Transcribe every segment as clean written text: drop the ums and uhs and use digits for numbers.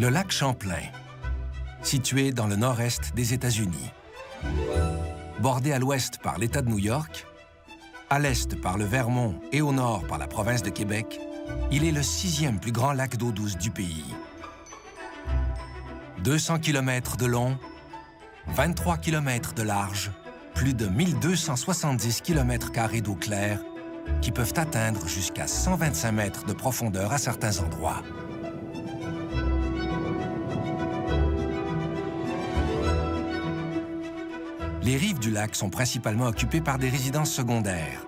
Le lac Champlain, situé dans le nord-est des États-Unis. Bordé à l'ouest par l'État de New York, à l'est par le Vermont et au nord par la province de Québec, il est le 6e plus grand lac d'eau douce du pays. 200 km de long, 23 km de large, plus de 1270 km² d'eau claire qui peuvent atteindre jusqu'à 125 mètres de profondeur à certains endroits. Les rives du lac sont principalement occupées par des résidences secondaires,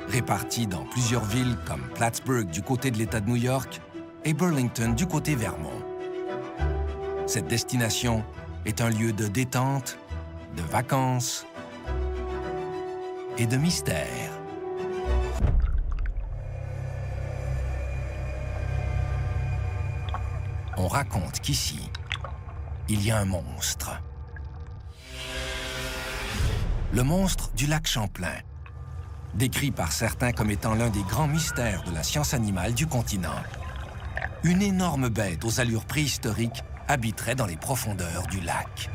réparties dans plusieurs villes comme Plattsburgh du côté de l'État de New York et Burlington du côté Vermont. Cette destination est un lieu de détente, de vacances et de mystère. On raconte qu'ici, il y a un monstre. Le monstre du lac Champlain, décrit par certains comme étant l'un des grands mystères de la science animale du continent. Une énorme bête aux allures préhistoriques habiterait dans les profondeurs du lac.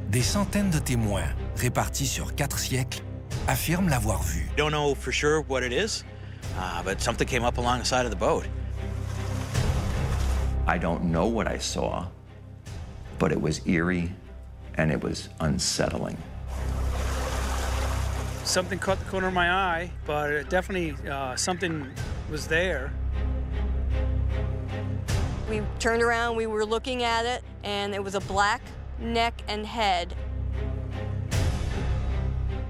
Des centaines de témoins, répartis sur 4 siècles, affirment l'avoir vu. Don't know for sure what it is, but something came up along the side of the boat. I don't know what I saw, but it was eerie and it was unsettling. Something caught the corner of my eye, but definitely something was there. We turned around, we were looking at it, and it was a black neck and head.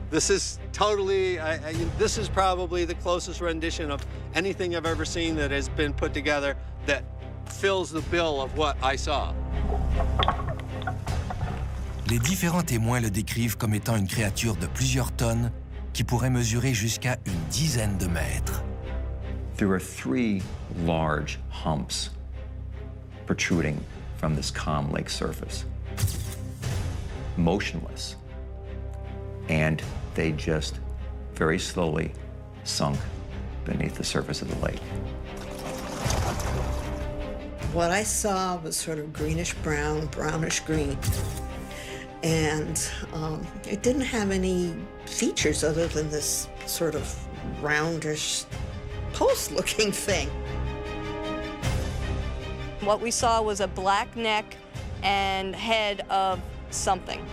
This is totally, this is probably the closest rendition of anything I've ever seen that has been put together that fills the bill of what I saw. Les différents témoins le décrivent comme étant une créature de plusieurs tonnes qui pourrait mesurer jusqu'à une dizaine de mètres. There are 3 large humps protruding from this calm lake surface, motionless, and they just very slowly sunk beneath the surface of the lake. What I saw was sort of greenish-brown, brownish-green. And it didn't have any features other than this sort of roundish, post-looking thing. What we saw was a black neck and head of something.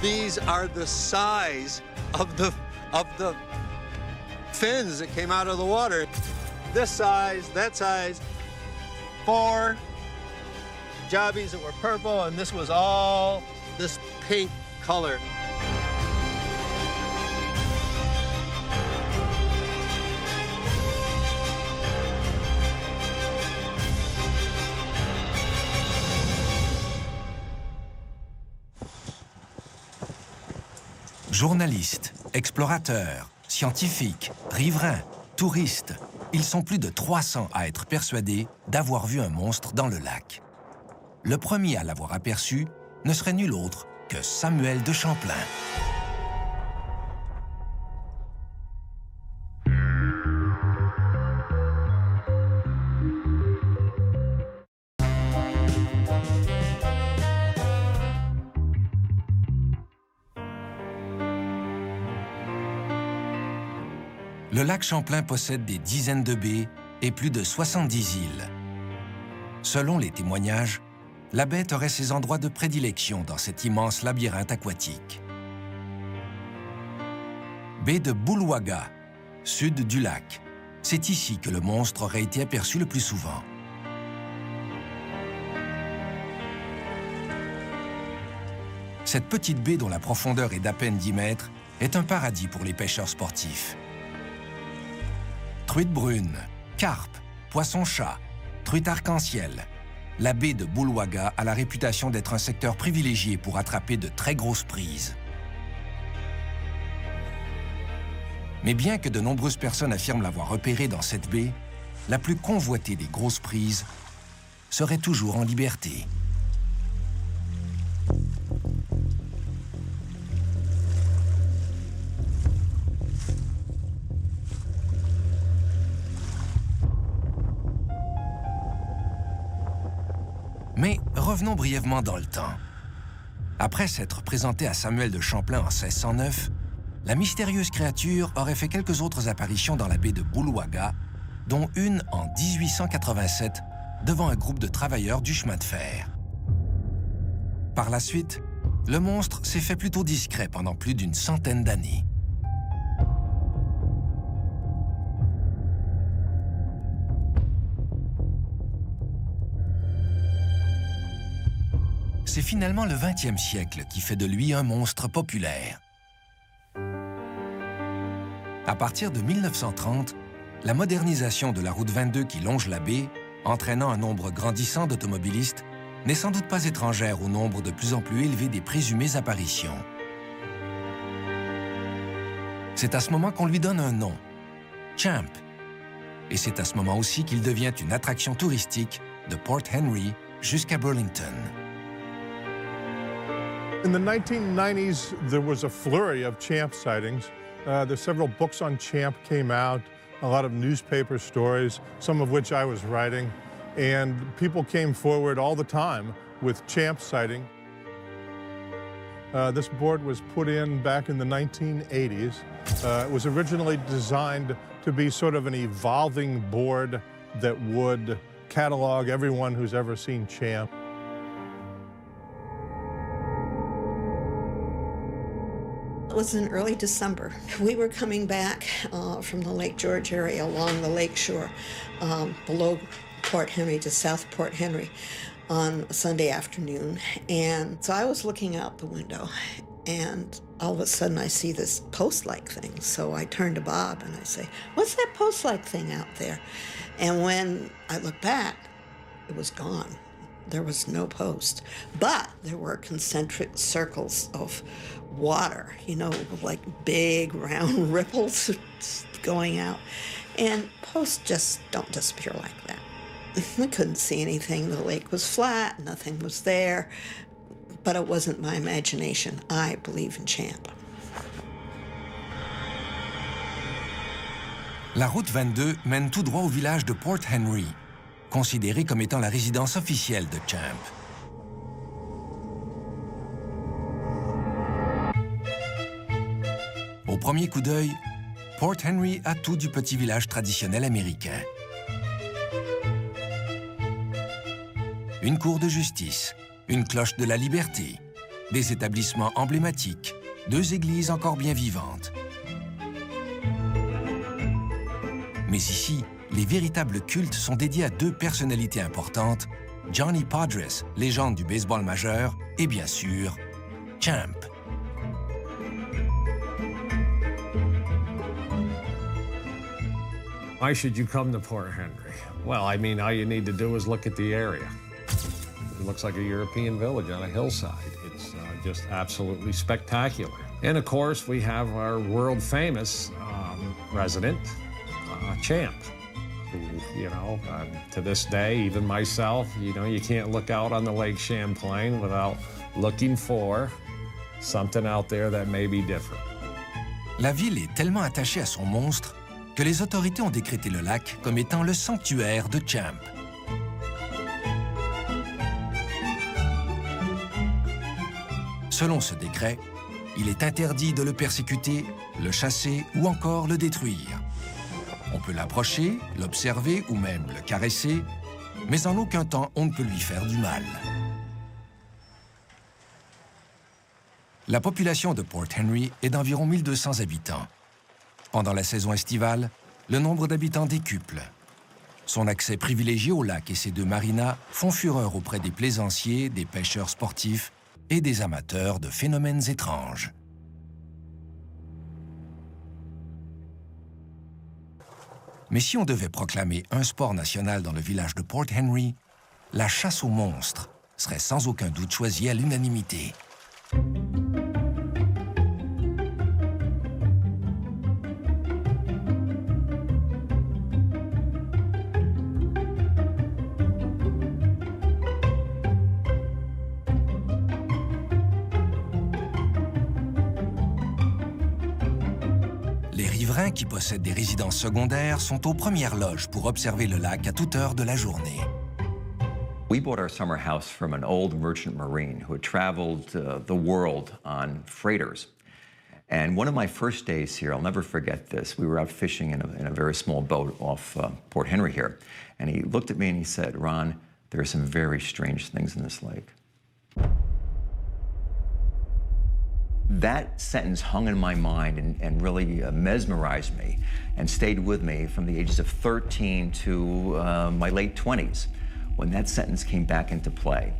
These are the size of the fins that came out of the water. This size, that size. 4 jobbies that were purple, and this was all this pink color. Journalistes, explorateurs, scientifiques, riverains, touristes, ils sont plus de 300 à être persuadés d'avoir vu un monstre dans le lac. Le premier à l'avoir aperçu ne serait nul autre que Samuel de Champlain. Le lac Champlain possède des dizaines de baies et plus de 70 îles. Selon les témoignages, la bête aurait ses endroits de prédilection dans cet immense labyrinthe aquatique. Baie de Bulwaga, sud du lac. C'est ici que le monstre aurait été aperçu le plus souvent. Cette petite baie dont la profondeur est d'à peine 10 mètres est un paradis pour les pêcheurs sportifs. Truites brunes, carpes, poissons-chats, truites arc-en-ciel. La baie de Bulwaga a la réputation d'être un secteur privilégié pour attraper de très grosses prises. Mais bien que de nombreuses personnes affirment l'avoir repéré dans cette baie, la plus convoitée des grosses prises serait toujours en liberté. revenons brièvement dans le temps. Après s'être présentée à Samuel de Champlain en 1609, la mystérieuse créature aurait fait quelques autres apparitions dans la baie de Bulwaga, dont une en 1887 devant un groupe de travailleurs du chemin de fer. Par la suite, le monstre s'est fait plutôt discret pendant plus d'une centaine d'années. C'est finalement le 20e siècle qui fait de lui un monstre populaire. À partir de 1930, la modernisation de la route 22 qui longe la baie, entraînant un nombre grandissant d'automobilistes, n'est sans doute pas étrangère au nombre de plus en plus élevé des présumées apparitions. C'est à ce moment qu'on lui donne un nom, Champ. Et c'est à ce moment aussi qu'il devient une attraction touristique de Port Henry jusqu'à Burlington. In the 1990s, there was a flurry of Champ sightings. There's several books on Champ came out, a lot of newspaper stories, some of which I was writing, and people came forward all the time with Champ sighting. This board was put in back in the 1980s. It was originally designed to be sort of an evolving board that would catalog everyone who's ever seen Champ. It was in early December. We were coming back from the Lake George area along the lake shore below Port Henry to South Port Henry on a Sunday afternoon. And so I was looking out the window and all of a sudden I see this post-like thing. So I turn to Bob and I say, "What's that post-like thing out there?" And when I look back, it was gone. There was no post, but there were concentric circles of water, you know, like big round ripples going out. And posts just don't disappear like that. I couldn't see anything. The lake was flat, nothing was there, but it wasn't my imagination. I believe in Champ. La route 22 mène tout droit au village de Port Henry, considéré comme étant la résidence officielle de Champ. Au premier coup d'œil, Port Henry a tout du petit village traditionnel américain. Une cour de justice, une cloche de la liberté, des établissements emblématiques, 2 églises encore bien vivantes. Mais ici, les véritables cultes sont dédiés à 2 personnalités importantes, Johnny Podres, légende du baseball majeur, et bien sûr, Champ. Why should you come to Port Henry? Well, I mean, all you need to do is look at the area. It looks like a European village on a hillside. It's just absolutely spectacular. And of course, we have our world-famous resident, Champ, who, you know, to this day, even myself, you know, you can't look out on the Lake Champlain without looking for something out there that may be different. La ville est tellement attachée à son monstre que les autorités ont décrété le lac comme étant le sanctuaire de Champ. Selon ce décret, il est interdit de le persécuter, le chasser ou encore le détruire. On peut l'approcher, l'observer ou même le caresser, mais en aucun temps on ne peut lui faire du mal. La population de Port Henry est d'environ 1200 habitants. Pendant la saison estivale, le nombre d'habitants décuple. Son accès privilégié au lac et ses 2 marinas font fureur auprès des plaisanciers, des pêcheurs sportifs et des amateurs de phénomènes étranges. Mais si on devait proclamer un sport national dans le village de Port Henry, la chasse aux monstres serait sans aucun doute choisie à l'unanimité. Les riverains qui possèdent des résidences secondaires sont aux premières loges pour observer le lac à toute heure de la journée. We bought our summer house from an old merchant marine who had traveled the world on freighters. And one of my first days here, I'll never forget this, we were out fishing in a very small boat off Port Henry here. And he looked at me and he said, "Ron, there are some very strange things in this lake." That sentence hung in my mind and really mesmerized me and stayed with me from the ages of 13 to my late 20s, when that sentence came back into play.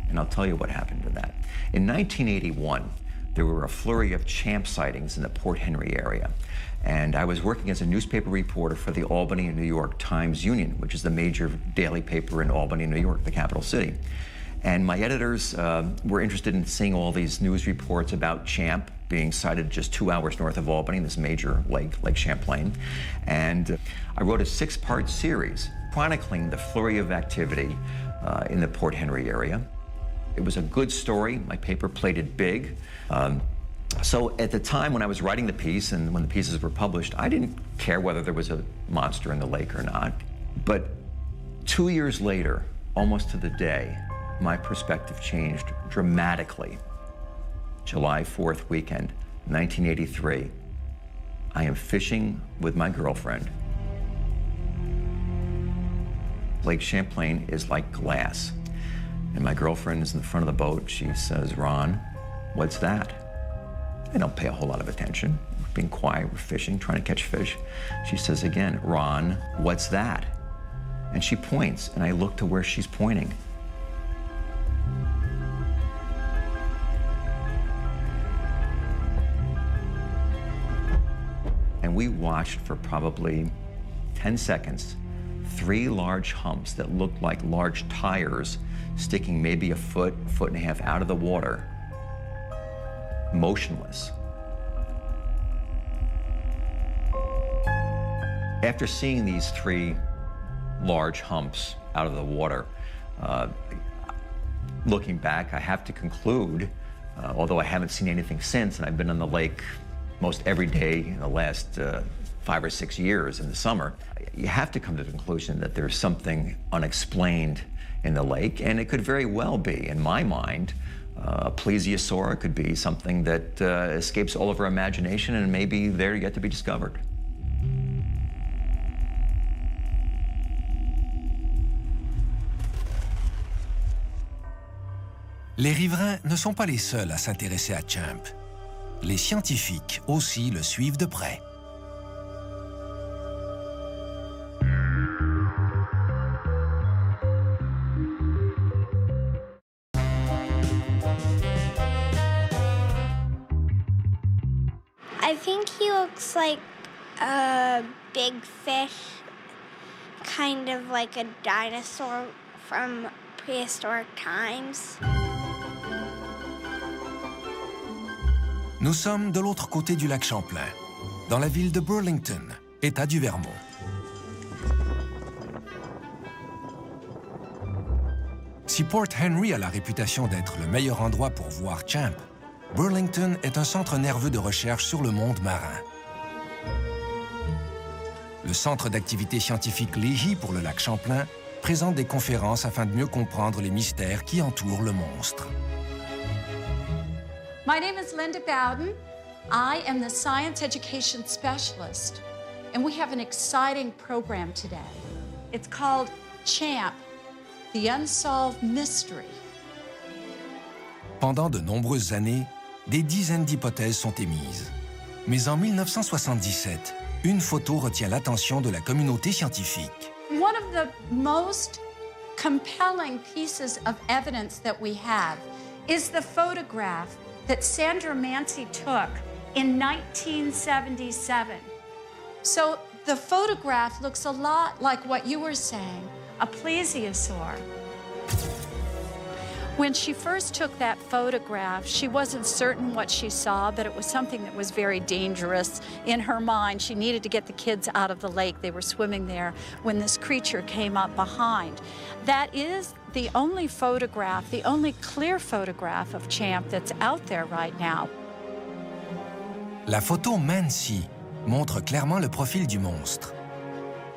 And I'll tell you what happened to that. In 1981, there were a flurry of champ sightings in the Port Henry area. And I was working as a newspaper reporter for the Albany and New York Times Union, which is the major daily paper in Albany, New York, the capital city. And my editors were interested in seeing all these news reports about champ being sighted just 2 hours north of Albany, this major lake, Lake Champlain. And I wrote a 6-part series chronicling the flurry of activity in the Port Henry area. It was a good story. My paper played it big. So at the time when I was writing the piece and when the pieces were published, I didn't care whether there was a monster in the lake or not. But 2 years later, almost to the day, my perspective changed dramatically. July 4th weekend, 1983. I am fishing with my girlfriend. Lake Champlain is like glass. And my girlfriend is in the front of the boat. She says, "Ron, what's that?" I don't pay a whole lot of attention. We're being quiet, we're fishing, trying to catch fish. She says again, "Ron, what's that?" And she points, and I look to where she's pointing. And we watched for probably 10 seconds, 3 large humps that looked like large tires sticking maybe a foot, foot and a half out of the water, motionless. After seeing these 3 large humps out of the water, looking back, I have to conclude, although I haven't seen anything since, and I've been on the lake most every day in the last 5 or 6 years in the summer, you have to come to the conclusion that there's something unexplained in the lake, and it could very well be, in my mind, a plesiosaur. It could be something that escapes all of our imagination and may be there yet to be discovered. Les riverains ne sont pas les seuls à s'intéresser à Champ. Les scientifiques aussi le suivent de près. I think he looks like a big fish, kind of like a dinosaur from prehistoric times. Nous sommes de l'autre côté du lac Champlain, dans la ville de Burlington, État du Vermont. Si Port Henry a la réputation d'être le meilleur endroit pour voir Champ, Burlington est un centre nerveux de recherche sur le monde marin. Le Centre d'activité scientifique Légy pour le lac Champlain présente des conférences afin de mieux comprendre les mystères qui entourent le monstre. My name is Linda Bowden. I am the Science Education Specialist, and we have an exciting program today. It's called Champ, the Unsolved Mystery. Pendant de nombreuses années, des dizaines d'hypothèses sont émises. Mais en 1977, une photo retient l'attention de la communauté scientifique. One of the most compelling pieces of evidence that we have is the photograph that Sandra Mancy took in 1977. So the photograph looks a lot like what you were saying, a plesiosaur. When she first took that photograph, she wasn't certain what she saw, but it was something that was very dangerous in her mind. She needed to get the kids out of the lake. They were swimming there when this creature came up behind. That is the only photograph, the only clear photograph of Champ that's out there right now. La photo Mancy montre clairement le profil du monstre.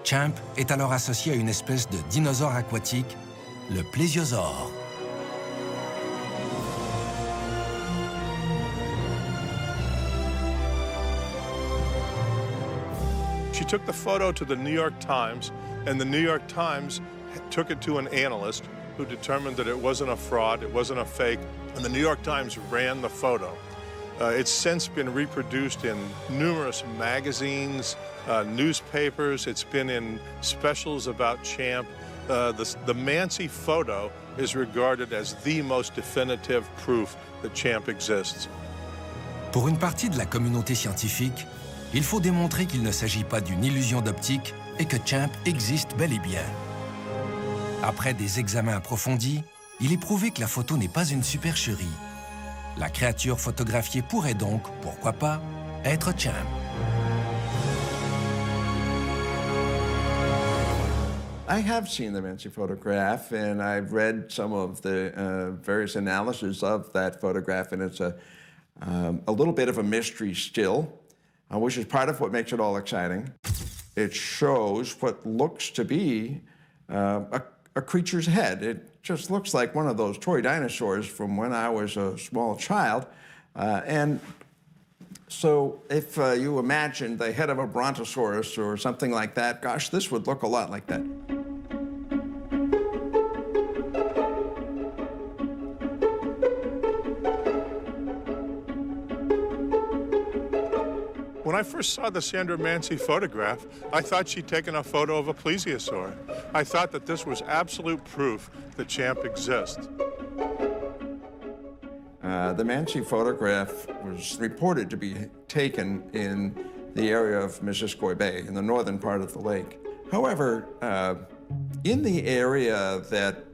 Champ est alors associé à une espèce de dinosaure aquatique le plésiosaure. She took the photo to the New York Times, and the New York Times took it to an analyst who determined that it wasn't a fraud, it wasn't a fake, and the New York Times ran the photo. It's since been reproduced in numerous magazines, newspapers. It's been in specials about Champ. The Mansi photo is regarded as the most definitive proof that Champ exists. Pour une partie de la communauté scientifique, il faut démontrer qu'il ne s'agit pas d'une illusion d'optique et que Champ existe bel et bien. Après des examens approfondis, il est prouvé que la photo n'est pas une supercherie. La créature photographiée pourrait donc, pourquoi pas, être Champ. I have seen the Mansi photograph, and I've read some of the various analyses of that photograph, and it's a little bit of a mystery still, which is part of what makes it all exciting. It shows what looks to be a creature's head. It just looks like one of those toy dinosaurs from when I was a small child. And so if you imagine the head of a brontosaurus or something like that, gosh, this would look a lot like that. When I first saw the Sandra Mansi photograph, I thought she'd taken a photo of a plesiosaur. I thought that this was absolute proof that Champ exists. The Mansi photograph was reported to be taken in the area of Missisquoi Bay, in the northern part of the lake. However, in the area that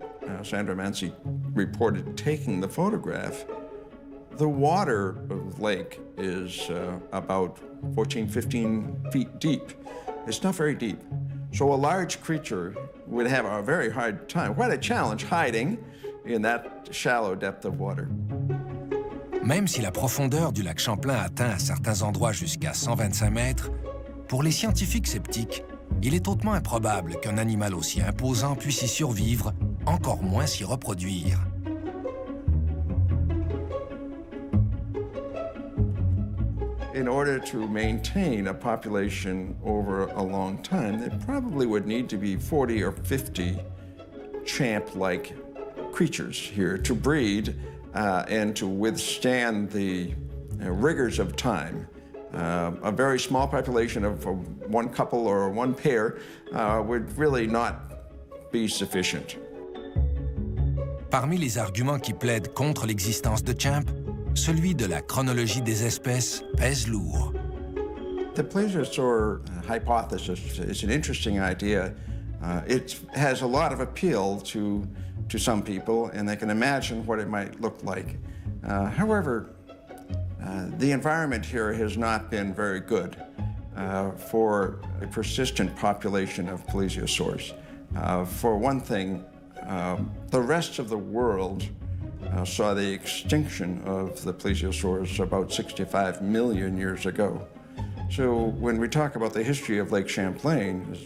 Sandra Mansi reported taking the photograph, the water of the lake is about 14, 15 feet deep. It's not very deep. So a large creature would have a very hard time, quite a challenge, hiding in that shallow depth of water. Même si la profondeur du lac Champlain atteint à certains endroits jusqu'à 125 mètres, pour les scientifiques sceptiques, il est hautement improbable qu'un animal aussi imposant puisse y survivre, encore moins s'y reproduire. In order to maintain a population over a long time, there probably would need to be 40 or 50 champ-like creatures here to breed and to withstand the rigors of time. A very small population of one couple or one pair would really not be sufficient. Parmi les arguments qui plaident contre l'existence de Champ, celui de la chronologie des espèces pèse lourd. The plesiosaur hypothesis is an interesting idea. It has a lot of appeal to some people, and they can imagine what it might look like. However, the environment here has not been very good for a persistent population of plesiosaurs. For one thing, the rest of the world saw the extinction of the plesiosaurs about 65 million years ago. So when we talk about the history of Lake Champlain, it's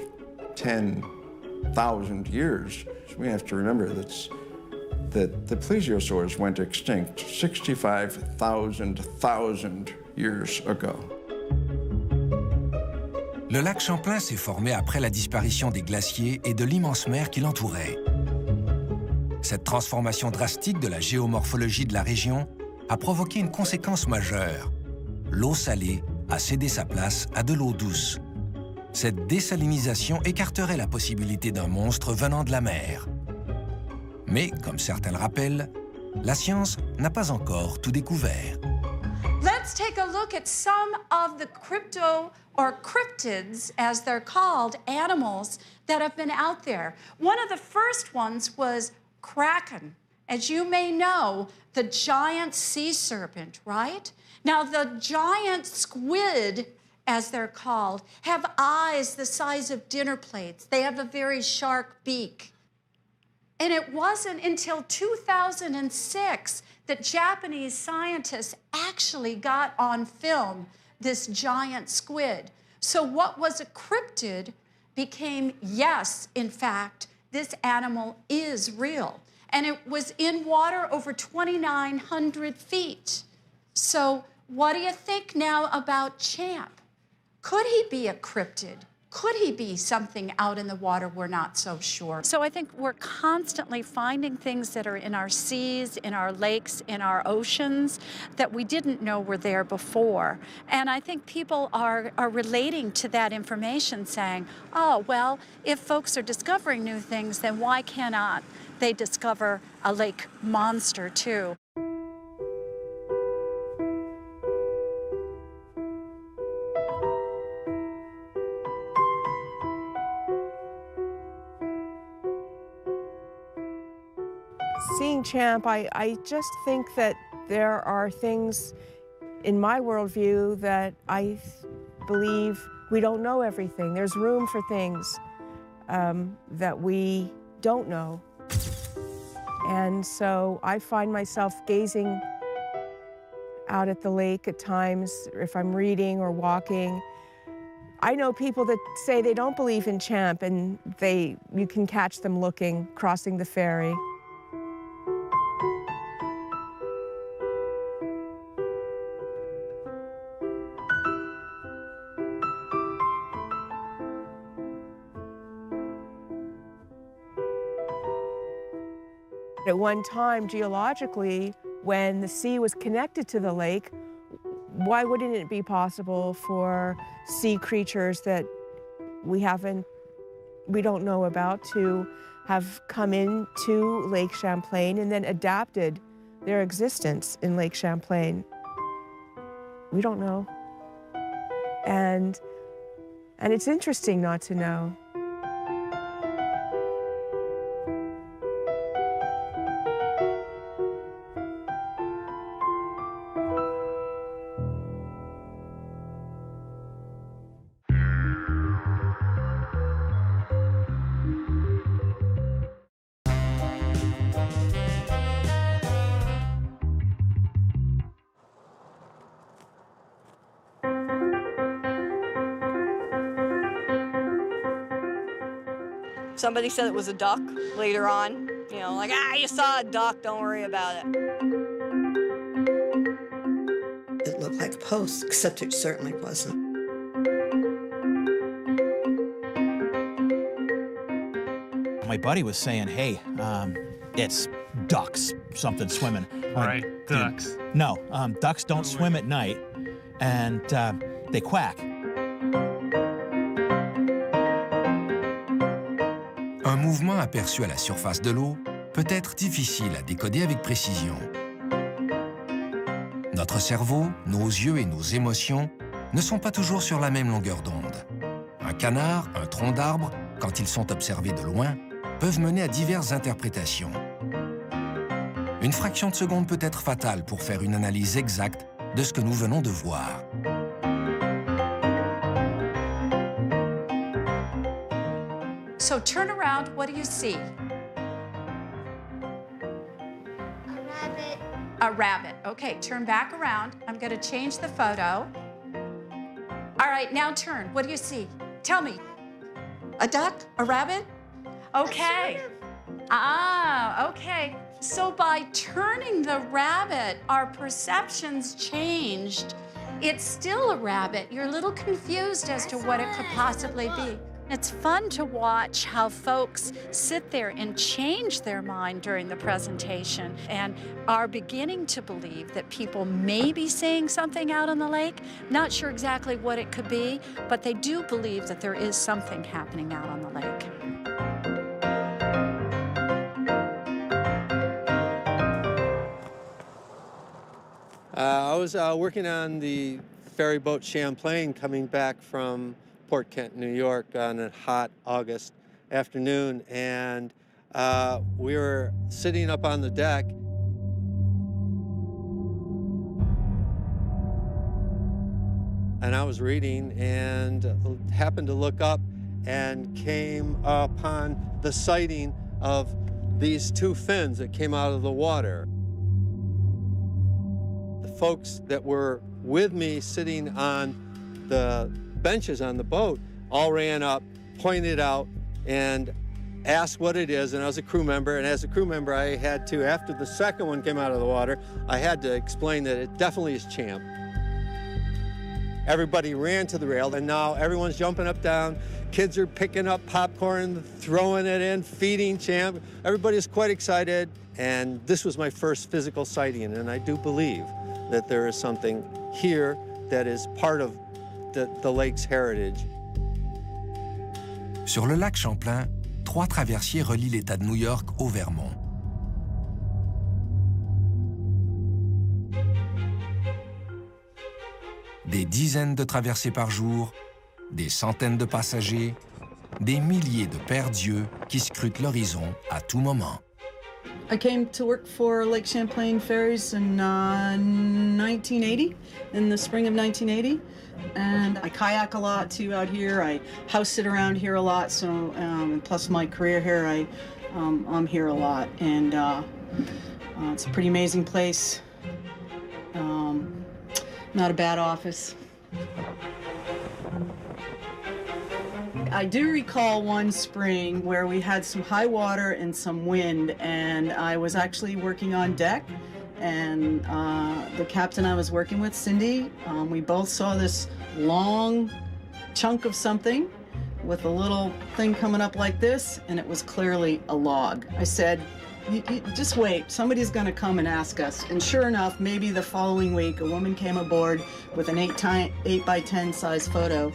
10,000 years. So we have to remember that the plesiosaurs went extinct 65,000 years ago. Le lac Champlain s'est formé après la disparition des glaciers et de l'immense mer qui l'entourait. Cette transformation drastique de la géomorphologie de la région a provoqué une conséquence majeure. L'eau salée a cédé sa place à de l'eau douce. Cette désalinisation écarterait la possibilité d'un monstre venant de la mer. Mais, comme certains le rappellent, la science n'a pas encore tout découvert. Let's take a look at some of the crypto or cryptids, as they're called, animals that have been out there. One of the first ones was Kraken. As you may know, the giant sea serpent, right? Now, the giant squid, as they're called, have eyes the size of dinner plates. They have a very sharp beak. And it wasn't until 2006 that Japanese scientists actually got on film this giant squid. So what was a cryptid became, yes, in fact, this animal is real. And it was in water over 2,900 feet. So what do you think now about Champ? Could he be a cryptid? Could he be something out in the water we're not so sure? So I think we're constantly finding things that are in our seas, in our lakes, in our oceans that we didn't know were there before. And I think people are relating to that information saying, oh, well, if folks are discovering new things, then why cannot they discover a lake monster too? Seeing Champ, I just think that there are things in my worldview that I believe we don't know everything. There's room for things that we don't know. And so I find myself gazing out at the lake at times, if I'm reading or walking. I know people that say they don't believe in Champ, and you can catch them looking, crossing the ferry. At one time, geologically, when the sea was connected to the lake, why wouldn't it be possible for sea creatures that we don't know about to have come into Lake Champlain and then adapted their existence in Lake Champlain? We don't know. And it's interesting not to know. Somebody said it was a duck later on. You know, like, you saw a duck, don't worry about it. It looked like a post, except it certainly wasn't. My buddy was saying, hey, it's ducks, something swimming. Right, ducks. No, ducks don't swim at night, and they quack. Un mouvement aperçu à la surface de l'eau peut être difficile à décoder avec précision. Notre cerveau, nos yeux et nos émotions ne sont pas toujours sur la même longueur d'onde. Un canard, un tronc d'arbre, quand ils sont observés de loin, peuvent mener à diverses interprétations. Une fraction de seconde peut être fatale pour faire une analyse exacte de ce que nous venons de voir. So turn around, what do you see? A rabbit. A rabbit. Okay, turn back around. I'm going to change the photo. All right, now turn. What do you see? Tell me. A duck? A rabbit? Okay. Okay. So by turning the rabbit, our perceptions changed. It's still a rabbit. You're a little confused as to what it could possibly be. It's fun to watch how folks sit there and change their mind during the presentation and are beginning to believe that people may be seeing something out on the lake. Not sure exactly what it could be, but they do believe that there is something happening out on the lake. I was working on the ferry boat Champlain coming back from Port Kent, New York on a hot August afternoon, and we were sitting up on the deck. And I was reading and happened to look up and came upon the sighting of these two fins that came out of the water. The folks that were with me sitting on the benches on the boat all ran up, pointed out, and ask what it is, and I was a crew member, and as a crew member I had to, after the second one came out of the water, I had to explain that it definitely is champ. Everybody ran to the rail, and now everyone's jumping up, down. Kids are picking up popcorn, throwing it in, feeding champ. Everybody's quite excited, and this was my first physical sighting, and I do believe that there is something here that is part of the lake's heritage. Sur le lac Champlain, 3 traversiers relient l'État de New York au Vermont. Des dizaines de traversées par jour, des centaines de passagers, des milliers de pères d'yeux qui scrutent l'horizon à tout moment. I came to work for Lake Champlain Ferries in 1980, in the spring of 1980. And I kayak a lot too out here. I house sit around here a lot, so plus my career here, I'm here a lot. And it's a pretty amazing place. Not a bad office. I do recall one spring where we had some high water and some wind, and I was actually working on deck, and the captain I was working with, Cindy, we both saw this long chunk of something with a little thing coming up like this, and it was clearly a log. I said, you just wait, somebody's gonna come and ask us. And sure enough, maybe the following week, a woman came aboard with an 8 by 10 size photo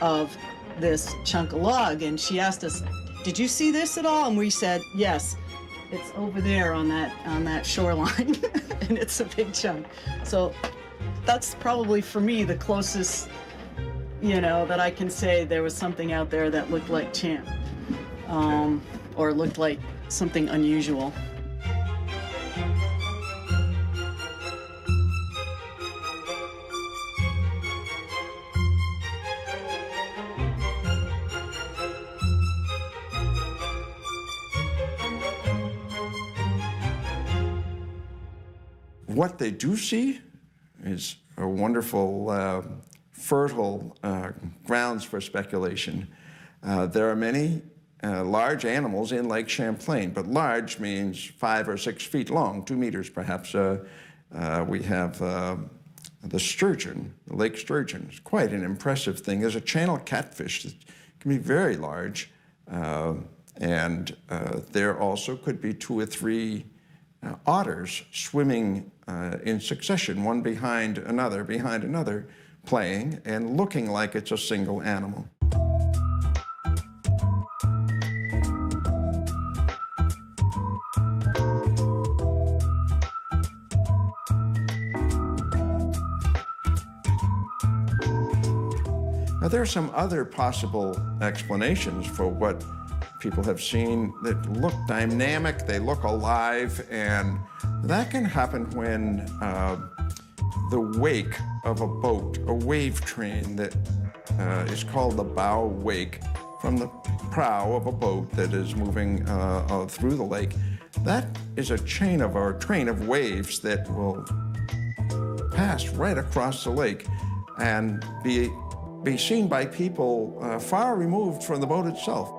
of this chunk of log, and she asked us, did you see this at all? And we said, yes, it's over there on that shoreline, and it's a big chunk. So that's probably, for me, the closest, that I can say there was something out there that looked like champ, or looked like something unusual. What they do see is a wonderful, fertile grounds for speculation. There are many large animals in Lake Champlain, but large means 5 or 6 feet long, 2 meters perhaps. We have the sturgeon, the lake sturgeon. It's quite an impressive thing. There's a channel catfish that can be very large, and there also could be 2 or 3 otters swimming in succession, one behind another, playing and looking like it's a single animal. Now, there are some other possible explanations for what people have seen that look dynamic, they look alive, and that can happen when the wake of a boat, a wave train that is called the bow wake, from the prow of a boat that is moving through the lake. That is a train of waves that will pass right across the lake and be seen by people far removed from the boat itself.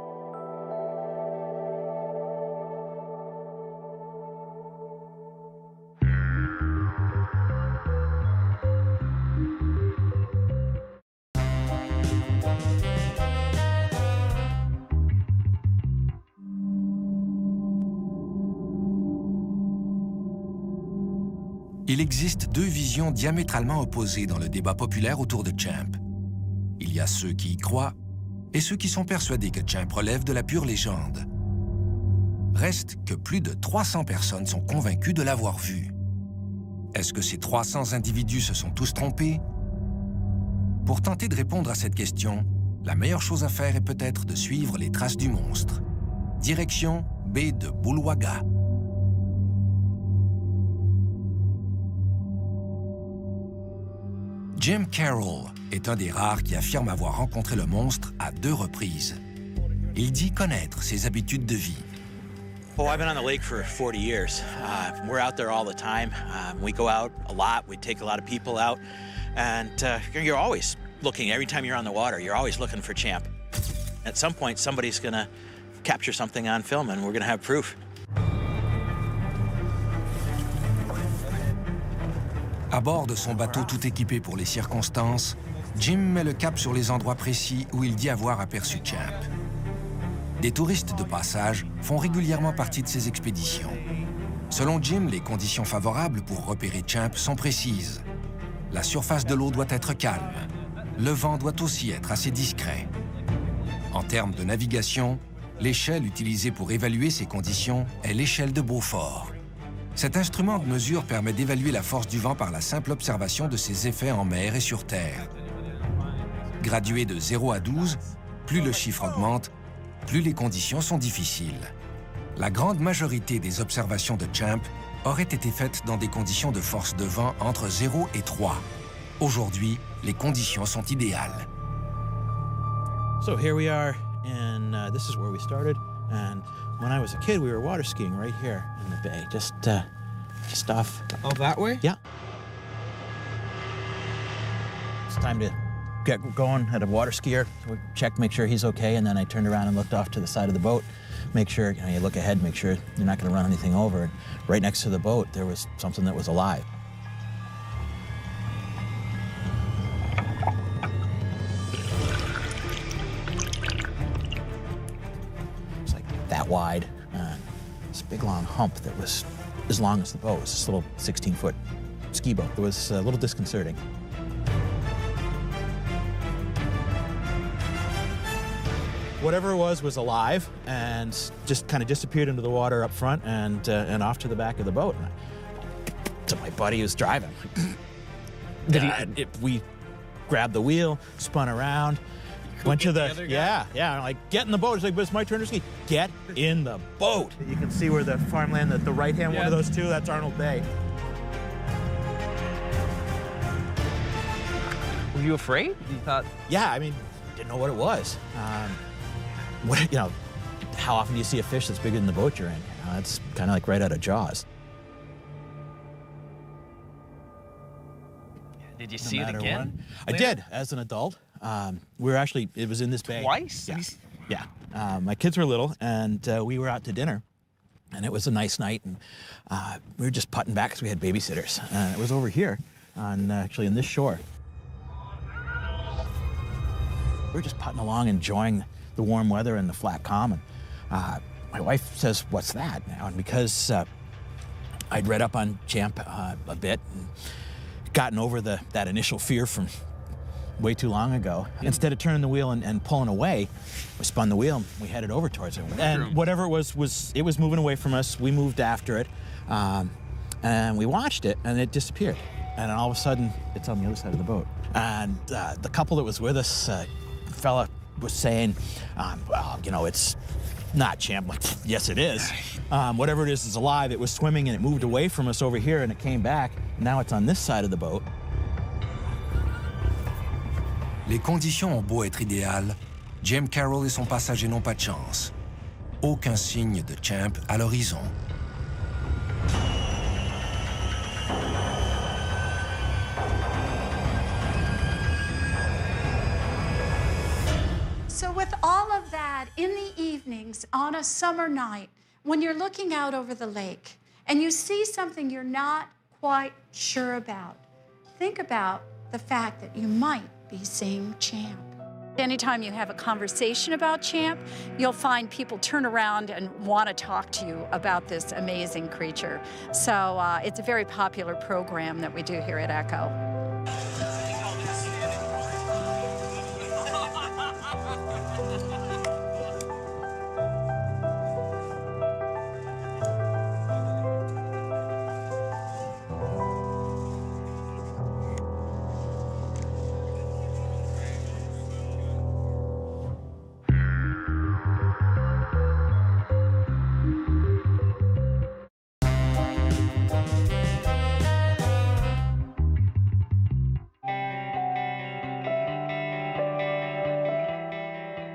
Il existe 2 visions diamétralement opposées dans le débat populaire autour de Champ. Il y a ceux qui y croient et ceux qui sont persuadés que Champ relève de la pure légende. Reste que plus de 300 personnes sont convaincues de l'avoir vu. Est-ce que ces 300 individus se sont tous trompés? Pour tenter de répondre à cette question, la meilleure chose à faire est peut-être de suivre les traces du monstre. Direction baie de Bulwaga. Jim Carroll est un des rares qui affirme avoir rencontré le monstre à 2 reprises. Il dit connaître ses habitudes de vie. Oh, I've been on the lake for 40 years. We're out there all the time. We go out a lot. We take a lot of people out. And you're always looking. Every time you're on the water, you're always looking for champ. At some point, somebody's going to capture something on film, and we're going to have proof. À bord de son bateau tout équipé pour les circonstances, Jim met le cap sur les endroits précis où il dit avoir aperçu Champ. Des touristes de passage font régulièrement partie de ces expéditions. Selon Jim, les conditions favorables pour repérer Champ sont précises. La surface de l'eau doit être calme. Le vent doit aussi être assez discret. En termes de navigation, l'échelle utilisée pour évaluer ces conditions est l'échelle de Beaufort. Cet instrument de mesure permet d'évaluer la force du vent par la simple observation de ses effets en mer et sur terre. Gradué de 0 à 12, plus le chiffre augmente, plus les conditions sont difficiles. La grande majorité des observations de Champ auraient été faites dans des conditions de force de vent entre 0 et 3. Aujourd'hui, les conditions sont idéales. So here we are, and this is where we started. And when I was a kid, we were water skiing right here in the bay, just off. Oh, that way? Yeah. It's time to get going at a water skier. We checked, make sure he's okay, and then I turned around and looked off to the side of the boat. Make sure, you look ahead, make sure you're not going to run anything over. And right next to the boat, there was something that was alive. It's like that wide. This big long hump that was as long as the boat. It was this little 16-foot ski boat. It was a little disconcerting. Whatever it was alive and just kind of disappeared into the water up front and off to the back of the boat. To my buddy who's driving. We grabbed the wheel, spun around, went to the yeah, like get in the boat. It's like, but it's my turn to ski. Get in the boat. You can see where the farmland, the right hand one of those two, that's Arnold Bay. Were you afraid? You thought? Yeah, I mean, didn't know what it was. How often do you see a fish that's bigger than the boat you're in? It's kind of like right out of Jaws. Did you see it again? I did, as an adult. It was in this bay. Twice? Yeah. My kids were little, and we were out to dinner. And it was a nice night, and we were just putting back because we had babysitters. It was over here, in this shore. We were just putting along, enjoying the warm weather and the flat calm. And my wife says, "What's that?" Now, and because I'd read up on Champ a bit and gotten over that initial fear from way too long ago, instead of turning the wheel and pulling away, we spun the wheel and we headed over towards it. And whatever it was moving away from us. We moved after it, and we watched it, and it disappeared. And then all of a sudden, it's on the other side of the boat. And the couple that was with us, fella was saying, it's not Champ. Like, yes, it is. Whatever it is alive. It was swimming and it moved away from us over here and it came back. Now it's on this side of the boat. Les conditions ont beau être idéales, James Carroll et son passager n'ont pas de chance. Aucun signe de Champ à l'horizon. So with all of that, in the evenings on a summer night, when you're looking out over the lake and you see something you're not quite sure about, think about the fact that you might be seeing Champ. Anytime you have a conversation about Champ, you'll find people turn around and want to talk to you about this amazing creature. So it's a very popular program that we do here at Echo.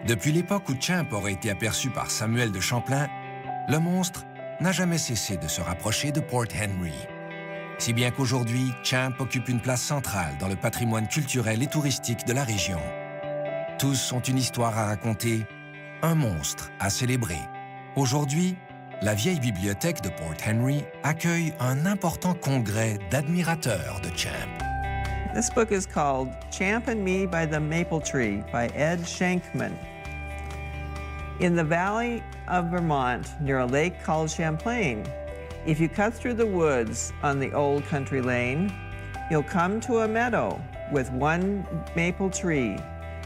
Depuis l'époque où Champ aurait été aperçu par Samuel de Champlain, le monstre n'a jamais cessé de se rapprocher de Port Henry. Si bien qu'aujourd'hui, Champ occupe une place centrale dans le patrimoine culturel et touristique de la région. Tous ont une histoire à raconter, un monstre à célébrer. Aujourd'hui, la vieille bibliothèque de Port Henry accueille un important congrès d'admirateurs de Champ. This book is called Champ and Me by the Maple Tree by Ed Shankman. In the valley of Vermont, near a lake called Champlain, if you cut through the woods on the old country lane, you'll come to a meadow with one maple tree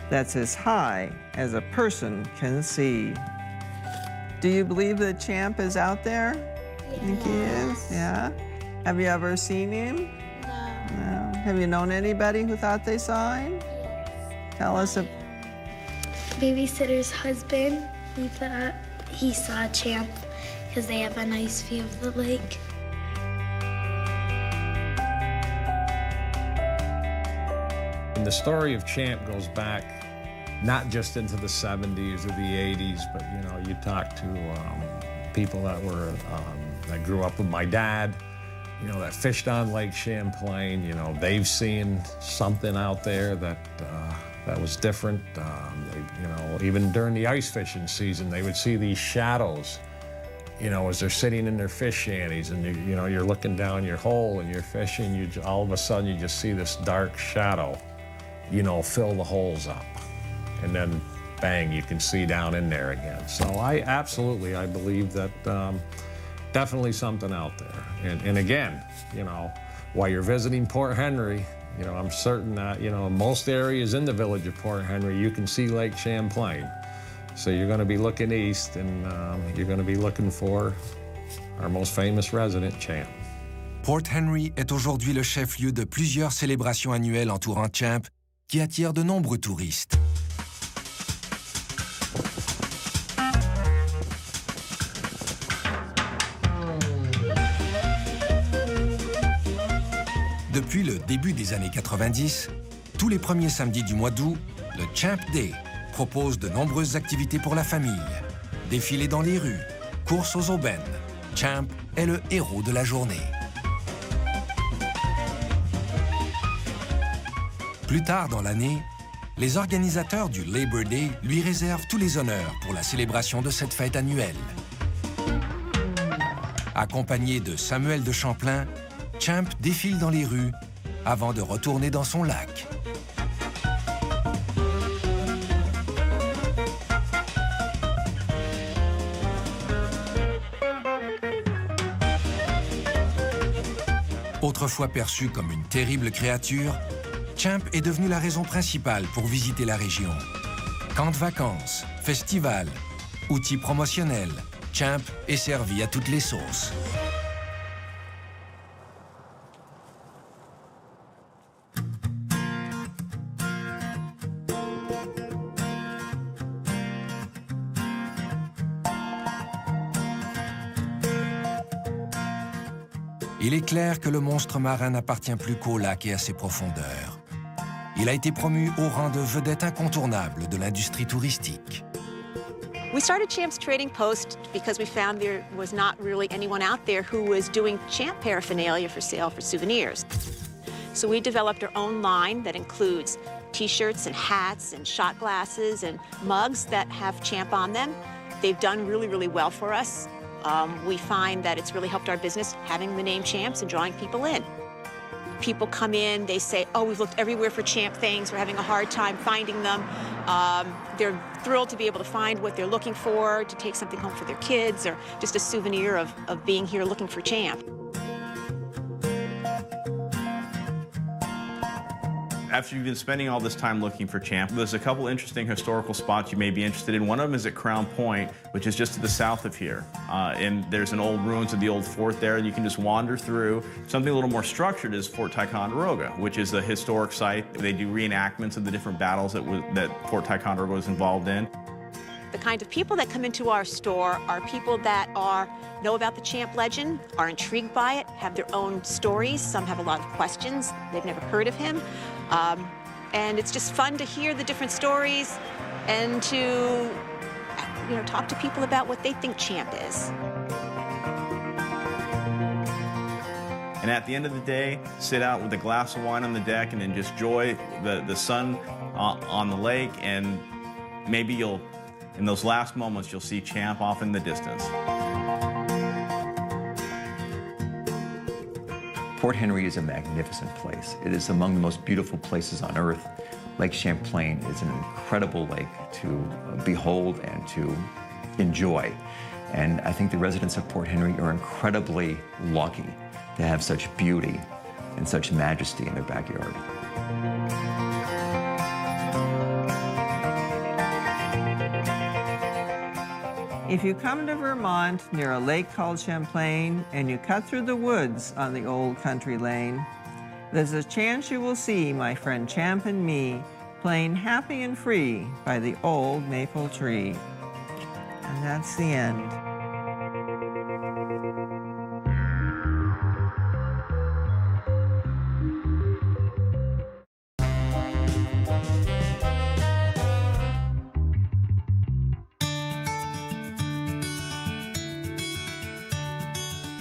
that's as high as a person can see. Do you believe that Champ is out there? Yes. Think he is? Yeah? Have you ever seen him? No. Have you known anybody who thought they saw him? Yes. Tell us if... Babysitter's husband, he thought he saw Champ because they have a nice view of the lake. And the story of Champ goes back not just into the 70s or the 80s, but you know, you talk to people that were that grew up with my dad, you know, that fished on Lake Champlain. You know, they've seen something out there that that was different. You know, even during the ice fishing season, they would see these shadows, you know, as they're sitting in their fish shanties, and you know, you're looking down your hole and you're fishing. All of a sudden, you just see this dark shadow, you know, fill the holes up. And then, bang, you can see down in there again. So I believe that definitely something out there. And again, you know, while you're visiting Port Henry, you know, I'm certain that, you know, in most areas in the village of Port Henry, you can see Lake Champlain. So you're going to be looking east, and you're going to be looking for our most famous resident, Champ. Port Henry est aujourd'hui le chef-lieu de plusieurs célébrations annuelles entourant Champ qui attirent de nombreux touristes. Depuis le début des années 90, tous les premiers samedis du mois d'août, le Champ Day propose de nombreuses activités pour la famille. Défilés dans les rues, courses aux aubaines. Champ est le héros de la journée. Plus tard dans l'année, les organisateurs du Labor Day lui réservent tous les honneurs pour la célébration de cette fête annuelle. Accompagné de Samuel de Champlain, Champ défile dans les rues avant de retourner dans son lac. Autrefois perçu comme une terrible créature, Champ est devenu la raison principale pour visiter la région. Camps de vacances, festivals, outils promotionnels, Champ est servi à toutes les sauces. Il est clair que le monstre marin n'appartient plus qu'au lac et à ses profondeurs. Il a été promu au rang de vedette incontournable de l'industrie touristique. We started Champ's Trading Post because we found there was not really anyone out there who was doing Champ paraphernalia for sale for souvenirs. So we developed our own line that includes t-shirts and hats and shot glasses and mugs that have Champ on them. They've done really, really well for us. We find that it's really helped our business having the name Champs and drawing people in. People come in, they say, oh, we've looked everywhere for Champ things, we're having a hard time finding them. They're thrilled to be able to find what they're looking for, to take something home for their kids, or just a souvenir of being here looking for Champ. After you've been spending all this time looking for Champ, there's a couple interesting historical spots you may be interested in. One of them is at Crown Point, which is just to the south of here. And there's an old ruins of the old fort there, and you can just wander through. Something a little more structured is Fort Ticonderoga, which is a historic site. They do reenactments of the different battles that Fort Ticonderoga was involved in. The kind of people that come into our store are people that know about the Champ legend, are intrigued by it, have their own stories. Some have a lot of questions. They've never heard of him. And it's just fun to hear the different stories and to, talk to people about what they think Champ is. And at the end of the day, sit out with a glass of wine on the deck and then just enjoy the sun on the lake, and maybe you'll In those last moments, you'll see Champ off in the distance. Port Henry is a magnificent place. It is among the most beautiful places on earth. Lake Champlain is an incredible lake to behold and to enjoy. And I think the residents of Port Henry are incredibly lucky to have such beauty and such majesty in their backyard. If you come to Vermont near a lake called Champlain and you cut through the woods on the old country lane, there's a chance you will see my friend Champ and me playing happy and free by the old maple tree. And that's the end.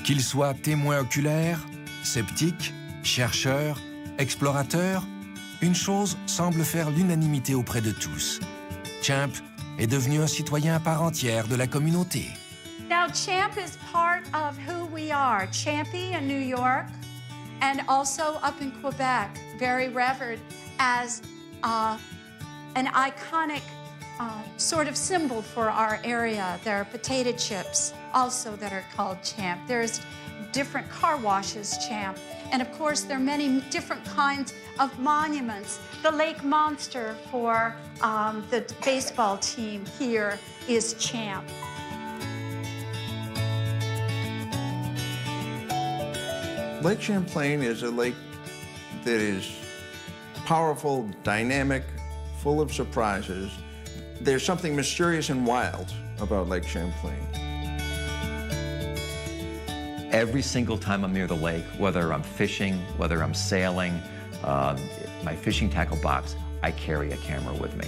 Qu'ils soient témoins oculaires, sceptiques, chercheurs, explorateurs, une chose semble faire l'unanimité auprès de tous. Champ est devenu un citoyen à part entière de la communauté. Now, Champ is part of who we are. Champy in New York and also up in Quebec, very revered as an iconic sort of symbol for our area. There are potato chips also that are called Champ. There's different car washes, Champ. And of course, there are many different kinds of monuments. The lake monster for the baseball team here is Champ. Lake Champlain is a lake that is powerful, dynamic, full of surprises. There's something mysterious and wild about Lake Champlain. Every single time I'm near the lake, whether I'm fishing, whether I'm sailing, my fishing tackle box, I carry a camera with me.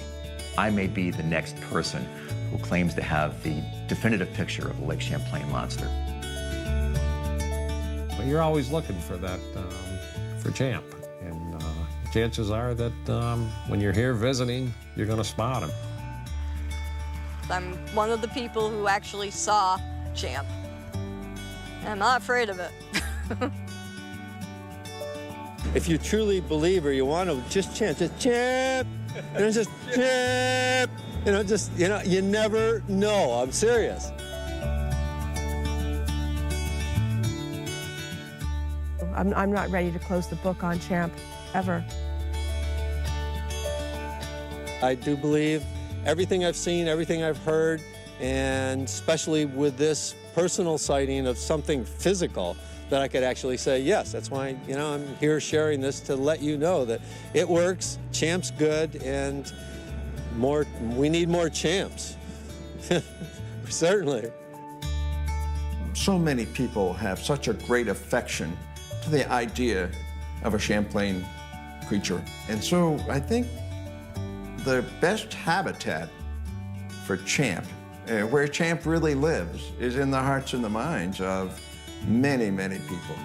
I may be the next person who claims to have the definitive picture of the Lake Champlain monster. But you're always looking for that, for Champ. And chances are that when you're here visiting, you're going to spot him. I'm one of the people who actually saw Champ. I'm not afraid of it. If you truly believe or you want to, just chant, just Champ, just Champ. You never know. I'm serious. I'm not ready to close the book on Champ, ever. I do believe everything I've seen, everything I've heard, and especially with this personal sighting of something physical, that I could actually say, yes, that's why, I'm here sharing this to let you know that it works, Champ's good, and we need more Champs. Certainly. So many people have such a great affection to the idea of a Champlain creature. And so I think the best habitat for Champ, where Champ really lives, is in the hearts and the minds of many, many people.